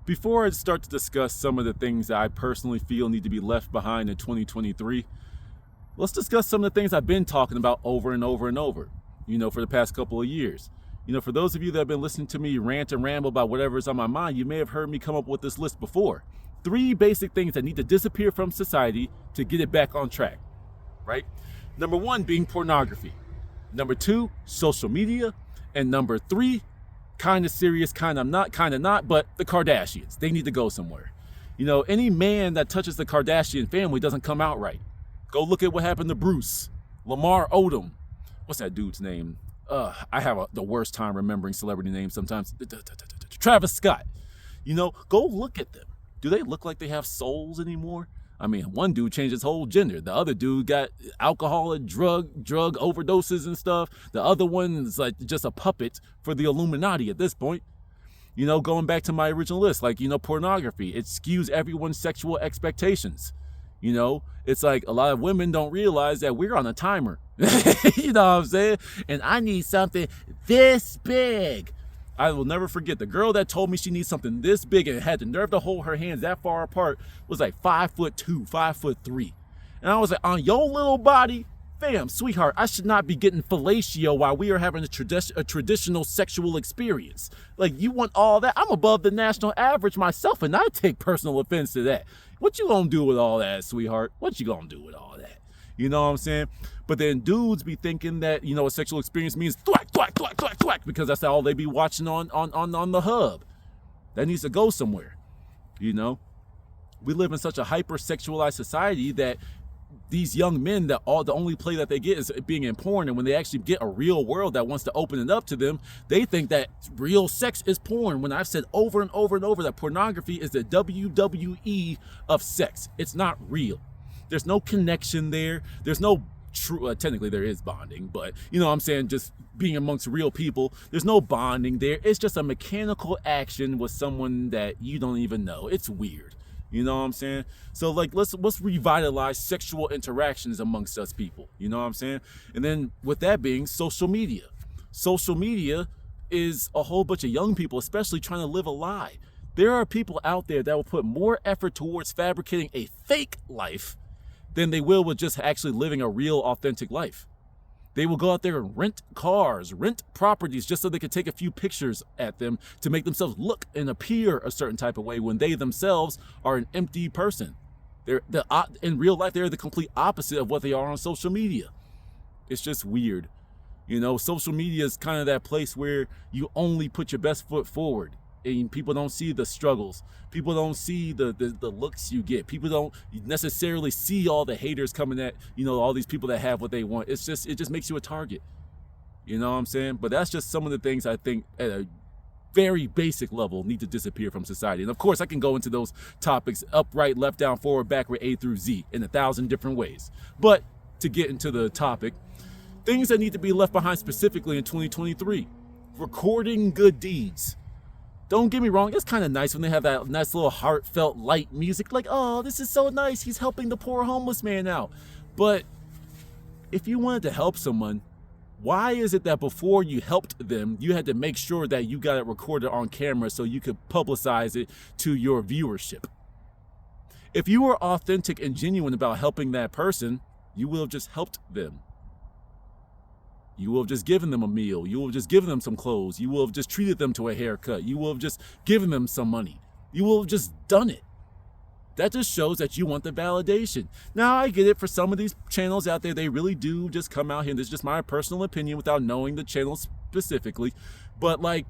Before I start to discuss some of the things that I personally feel need to be left behind in 2023, let's discuss some of the things I've been talking about over and over and over, for the past couple of years. For those of you that have been listening to me rant and ramble about whatever's on my mind, you may have heard me come up with this list before. 3 basic things that need to disappear from society to get it back on track, right? Number 1 being pornography. Number 2, social media. And number 3, kind of serious, kind of not, but the Kardashians. They need to go somewhere. Any man that touches the Kardashian family doesn't come out right. Go look at what happened to Bruce, Lamar Odom. What's that dude's name? I have the worst time remembering celebrity names sometimes. Travis Scott. Go look at them. Do they look like they have souls anymore? I mean, one dude changed his whole gender. The other dude got alcohol and drug overdoses and stuff. The other one is like just a puppet for the Illuminati at this point. Going back to my original list, pornography, it skews everyone's sexual expectations. It's like a lot of women don't realize that we're on a timer. You know what I'm saying? And I need something this big. I will never forget the girl that told me she needs something this big and had the nerve to hold her hands that far apart was like 5'2", 5'3". And I was like, on your little body, fam, sweetheart, I should not be getting fellatio while we are having a traditional sexual experience. Like, you want all that? I'm above the national average myself, and I take personal offense to that. What you gonna do with all that, sweetheart? What you gonna do with all that? You know what I'm saying? But then dudes be thinking that, a sexual experience means thwack, thwack, thwack, thwack, thwack, because that's all they be watching on the hub. That needs to go somewhere. We live in such a hyper-sexualized society that these young men, the only play that they get is being in porn, and when they actually get a real world that wants to open it up to them, they think that real sex is porn, when I've said over and over and over that pornography is the WWE of sex. It's not real. There's no connection there. There's no true, technically there is bonding, but I'm saying, just being amongst real people, there's no bonding there. It's just a mechanical action with someone that you don't even know. It's weird. You know what I'm saying? So let's revitalize sexual interactions amongst us people. You know what I'm saying? And then with that being social media. Social media is a whole bunch of young people, especially trying to live a lie. There are people out there that will put more effort towards fabricating a fake life than they will with just actually living a real, authentic life. They will go out there and rent cars, rent properties just so they can take a few pictures at them to make themselves look and appear a certain type of way when they themselves are an empty person. In real life, they're the complete opposite of what they are on social media. It's just weird. Social media is kind of that place where you only put your best foot forward. And people don't see the struggles. People don't see the looks you get. People don't necessarily see all the haters coming at, all these people that have what they want. It just makes you a target. You know what I'm saying? But that's just some of the things I think at a very basic level need to disappear from society. And of course, I can go into those topics up, right, left, down, forward, backward, A through Z in 1,000 different ways. But to get into the topic, things that need to be left behind specifically in 2023, recording good deeds. Don't get me wrong, it's kind of nice when they have that nice little heartfelt light music, like, oh, this is so nice, he's helping the poor homeless man out. But if you wanted to help someone, why is it that before you helped them, you had to make sure that you got it recorded on camera so you could publicize it to your viewership? If you were authentic and genuine about helping that person, you will have just helped them. You will have just given them a meal. You will have just given them some clothes. You will have just treated them to a haircut. You will have just given them some money. You will have just done it. That just shows that you want the validation. Now, I get it. For some of these channels out there, they really do just come out here. And this is just my personal opinion without knowing the channel specifically. But I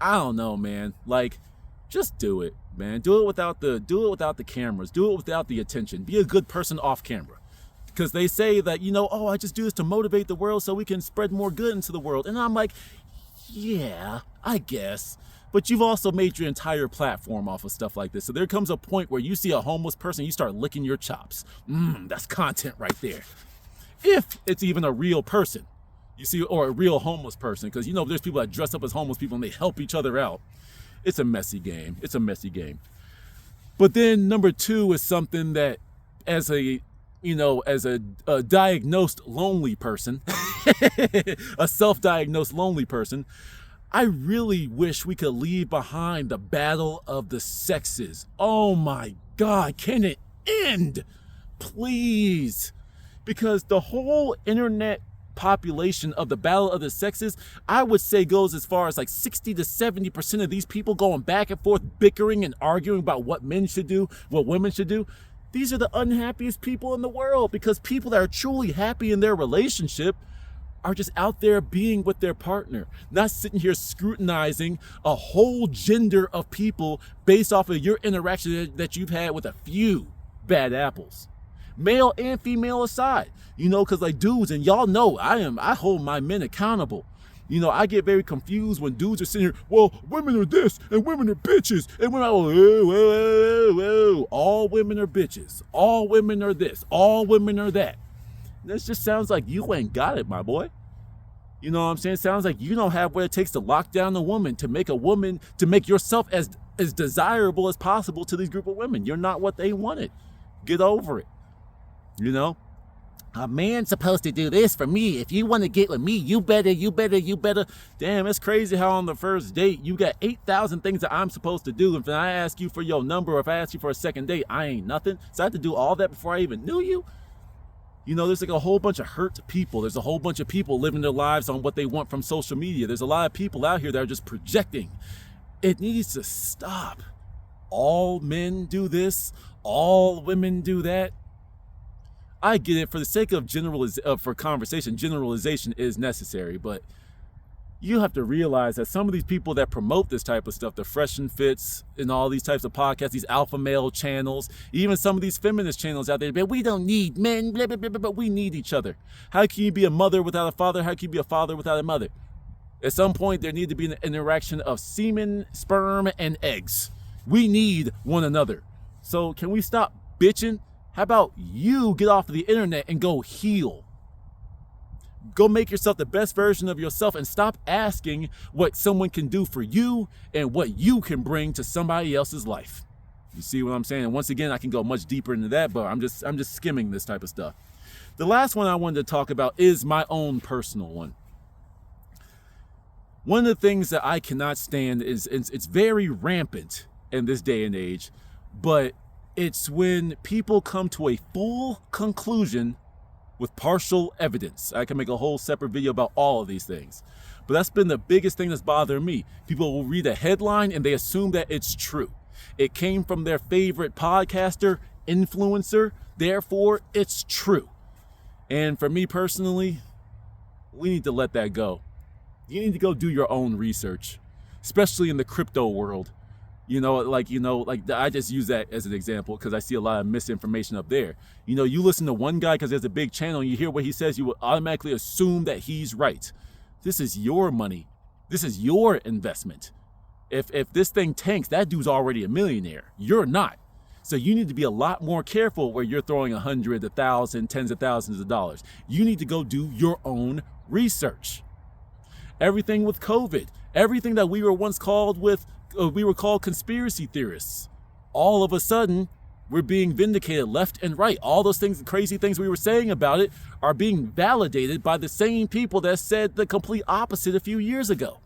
don't know, man. Just do it, man. Do it without the cameras. Do it without the attention. Be a good person off camera. Because they say that, I just do this to motivate the world so we can spread more good into the world. And I'm like, yeah, I guess. But you've also made your entire platform off of stuff like this. So there comes a point where you see a homeless person, you start licking your chops. That's content right there. If it's even a real person, or a real homeless person. Because, there's people that dress up as homeless people and they help each other out. It's a messy game. But then number 2 is something that as a diagnosed lonely person, a self-diagnosed lonely person, I really wish we could leave behind the battle of the sexes. Oh my God, can it end? Please. Because the whole internet population of the battle of the sexes, I would say goes as far as like 60 to 70% of these people going back and forth, bickering and arguing about what men should do, what women should do. These are the unhappiest people in the world, because people that are truly happy in their relationship are just out there being with their partner, not sitting here scrutinizing a whole gender of people based off of your interaction that you've had with a few bad apples, male and female aside. Because like dudes, and y'all know I hold my men accountable. I get very confused when dudes are sitting here, well, women are this and women are bitches, and when I go, whoa, all women are bitches, all women are this, all women are that. This just sounds like you ain't got it, my boy. You know what I'm saying? It sounds like you don't have what it takes to lock down a woman, to make yourself as desirable as possible to these group of women. You're not what they wanted. Get over it. A man's supposed to do this for me. If you want to get with me, you better. Damn, it's crazy how on the first date, you got 8,000 things that I'm supposed to do. If I ask you for your number, or if I ask you for a second date, I ain't nothing. So I have to do all that before I even knew you. There's like a whole bunch of hurt people. There's a whole bunch of people living their lives on what they want from social media. There's a lot of people out here that are just projecting. It needs to stop. All men do this. All women do that. I get it. For the sake of for conversation, generalization is necessary, but you have to realize that some of these people that promote this type of stuff, the Fresh and Fits and all these types of podcasts, these alpha male channels, even some of these feminist channels out there, but we don't need men, blah, blah, blah, blah, but we need each other. How can you be a mother without a father? How can you be a father without a mother? At some point, there need to be an interaction of semen, sperm, and eggs. We need one another. So can we stop bitching? How about you get off of the internet and go heal? Go make yourself the best version of yourself and stop asking what someone can do for you and what you can bring to somebody else's life. You see what I'm saying? And once again, I can go much deeper into that, but I'm just skimming this type of stuff. The last one I wanted to talk about is my own personal one. One of the things that I cannot stand is it's very rampant in this day and age, but it's when people come to a full conclusion with partial evidence. I can make a whole separate video about all of these things. But that's been the biggest thing that's bothering me. People will read a headline and they assume that it's true. It came from their favorite podcaster, influencer, therefore it's true. And for me personally, we need to let that go. You need to go do your own research, especially in the crypto world. I just use that as an example because I see a lot of misinformation up there. You listen to one guy because there's a big channel and you hear what he says, you will automatically assume that he's right. This is your money. This is your investment. If this thing tanks, that dude's already a millionaire. You're not. So you need to be a lot more careful where you're throwing 100, 1,000, tens of thousands of dollars. You need to go do your own research. Everything with COVID, everything that we were once called conspiracy theorists. All of a sudden, we're being vindicated left and right. All those things, crazy things we were saying about it, are being validated by the same people that said the complete opposite a few years ago.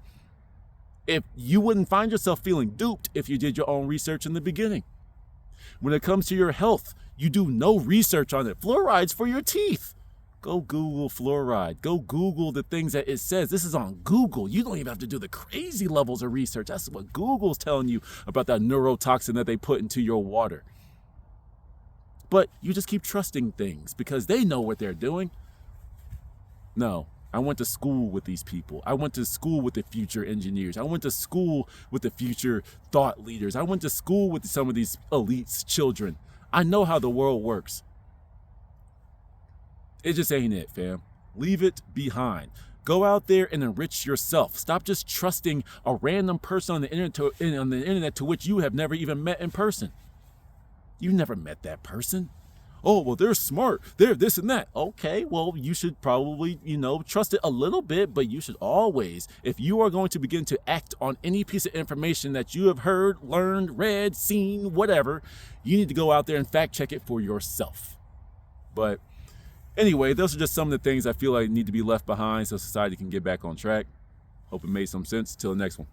If you wouldn't find yourself feeling duped if you did your own research in the beginning. When it comes to your health, you do no research on it. Fluoride's for your teeth. Go Google fluoride. Go Google the things that it says. This is on Google. You don't even have to do the crazy levels of research. That's what Google's telling you about that neurotoxin that they put into your water. But you just keep trusting things because they know what they're doing. No, I went to school with these people. I went to school with the future engineers. I went to school with the future thought leaders. I went to school with some of these elites' children. I know how the world works. It just ain't it, fam. Leave it behind. Go out there and enrich yourself. Stop just trusting a random person on the internet to which you have never even met in person. You never met that person. Oh, well, they're smart. They're this and that. Okay, well, you should probably, trust it a little bit, but you should always, if you are going to begin to act on any piece of information that you have heard, learned, read, seen, whatever, you need to go out there and fact check it for yourself. But anyway, those are just some of the things I feel like need to be left behind so society can get back on track. Hope it made some sense. Till the next one.